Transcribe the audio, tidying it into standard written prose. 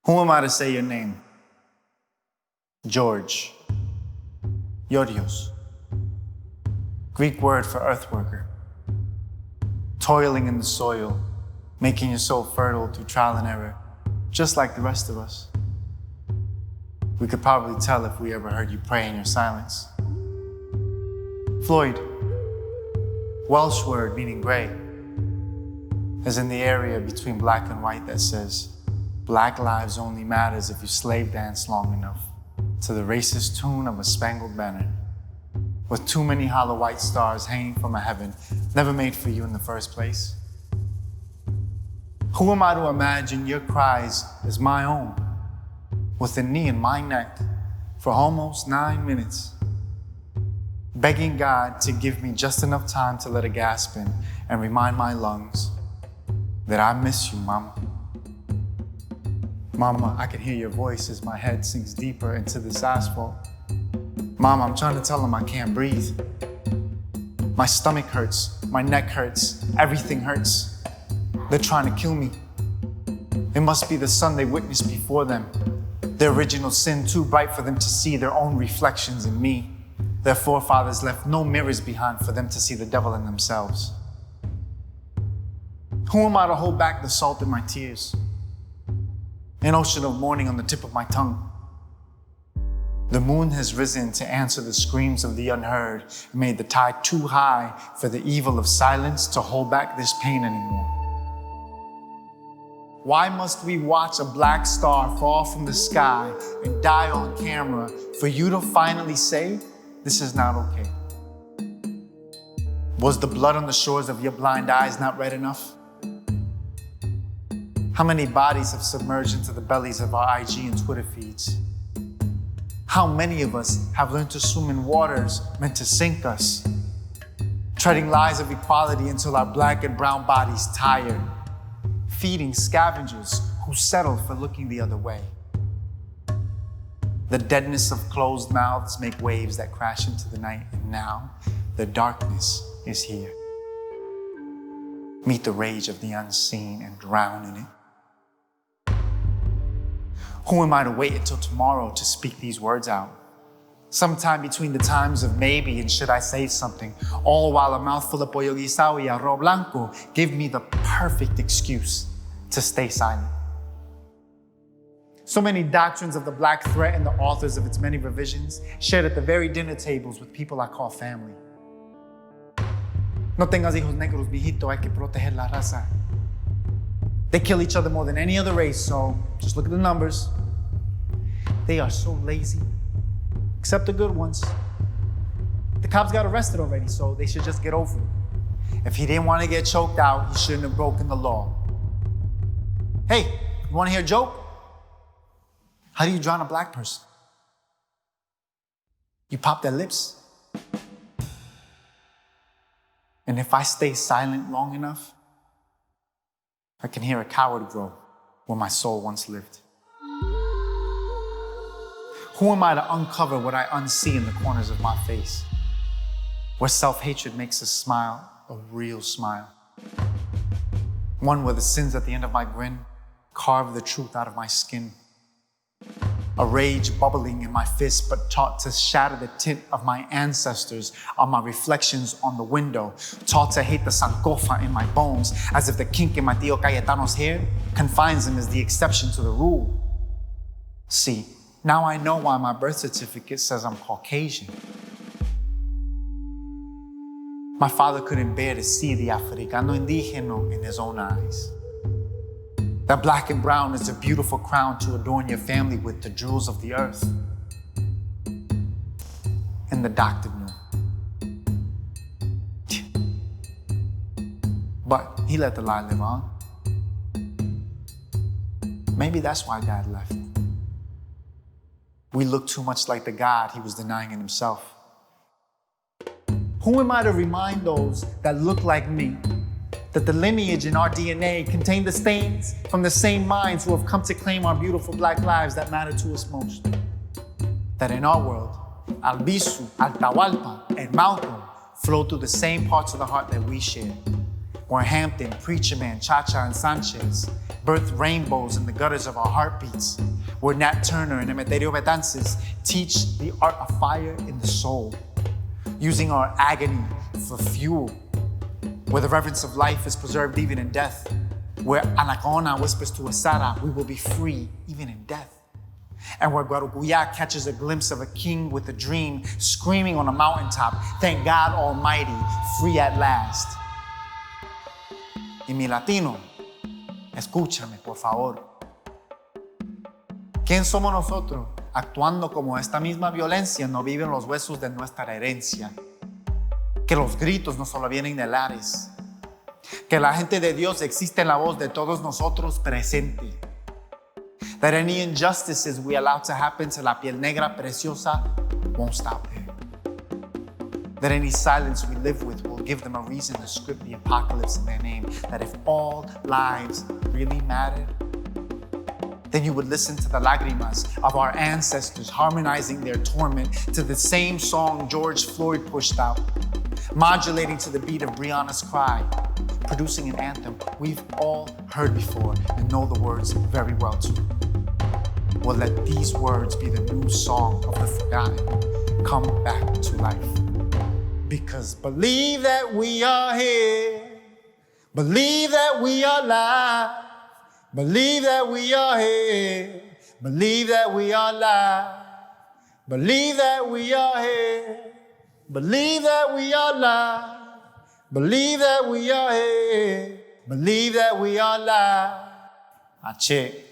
Who am I to say your name? George. Yorios. Greek word for earth worker. Toiling in the soil, making your soul fertile through trial and error, just like the rest of us. We could probably tell if we ever heard you pray in your silence. Floyd, Welsh word meaning gray, is in the area between black and white that says, Black lives only matters if you slave dance long enough to the racist tune of a spangled banner, with too many hollow white stars hanging from a heaven never made for you in the first place. Who am I to imagine your cries as my own, with a knee in my neck for almost 9 minutes, begging God to give me just enough time to let a gasp in and remind my lungs that I miss you, Mama. Mama, I can hear your voice as my head sinks deeper into this asphalt. Mama, I'm trying to tell them I can't breathe. My stomach hurts, my neck hurts, everything hurts. They're trying to kill me. It must be the sun they witnessed before them. The original sin too bright for them to see their own reflections in me. Their forefathers left no mirrors behind for them to see the devil in themselves. Who am I to hold back the salt in my tears? An ocean of mourning on the tip of my tongue. The moon has risen to answer the screams of the unheard and made the tide too high for the evil of silence to hold back this pain anymore. Why must we watch a black star fall from the sky and die on camera for you to finally say, this is not okay? Was the blood on the shores of your blind eyes not red enough? How many bodies have submerged into the bellies of our IG and Twitter feeds? How many of us have learned to swim in waters meant to sink us, treading lies of equality until our black and brown bodies tire, feeding scavengers who settle for looking the other way? The deadness of closed mouths make waves that crash into the night, and now the darkness is here. Meet the rage of the unseen and drown in it. Who am I to wait until tomorrow to speak these words out? Sometime between the times of maybe and should I say something, all while a mouthful of pollo guisado y arroz blanco give me the perfect excuse to stay silent. So many doctrines of the Black threat and the authors of its many revisions shared at the very dinner tables with people I call family. No tengas hijos negros, mijito, hay que proteger la raza. They kill each other more than any other race, so just look at the numbers. They are so lazy, except the good ones. The cops got arrested already, so they should just get over it. If he didn't want to get choked out, he shouldn't have broken the law. Hey, you want to hear a joke? How do you drown a black person? You pop their lips. And if I stay silent long enough, I can hear a coward grow where my soul once lived. Who am I to uncover what I unsee in the corners of my face, where self-hatred makes a smile a real smile? One where the sins at the end of my grin carve the truth out of my skin. A rage bubbling in my fist, but taught to shatter the tint of my ancestors on my reflections on the window. Taught to hate the sankofa in my bones, as if the kink in my Tío Cayetano's hair confines him as the exception to the rule. See, now I know why my birth certificate says I'm Caucasian. My father couldn't bear to see the Africano Indígena in his own eyes. That black and brown is a beautiful crown to adorn your family with the jewels of the earth. And the doctor knew. But he let the lie live on. Maybe that's why God left. We look too much like the God he was denying in himself. Who am I to remind those that look like me that the lineage in our DNA contain the stains from the same minds who have come to claim our beautiful black lives that matter to us most? That in our world, Albizu, Atahualpa, and Malcolm flow through the same parts of the heart that we share, where Hampton, Preacher Man, Cha-Cha, and Sanchez birthed rainbows in the gutters of our heartbeats, where Nat Turner and Emeterio Betances teach the art of fire in the soul, using our agony for fuel, where the reverence of life is preserved even in death, where Anacaona whispers to Asara, we will be free even in death, and where Guarucuya catches a glimpse of a king with a dream screaming on a mountaintop, thank God Almighty, free at last. Y mi latino, escúchame por favor. ¿Quién somos nosotros actuando como esta misma violencia no vive en los huesos de nuestra herencia? Que los gritos no solo vienen de lares, que la gente de Dios existe en la voz de todos nosotros presente. That any injustices we allow to happen to la piel negra preciosa won't stop there. That any silence we live with will give them a reason to script the apocalypse in their name. That if all lives really mattered, then you would listen to the lágrimas of our ancestors harmonizing their torment to the same song George Floyd pushed out, modulating to the beat of Breonna's cry, producing an anthem we've all heard before and know the words very well too. Well, let these words be the new song of the forgotten come back to life. Because believe that we are here, believe that we are alive, believe that we are here, believe that we are alive, believe that we are here, believe that we are alive, believe that we are here, believe that we are alive. Ache.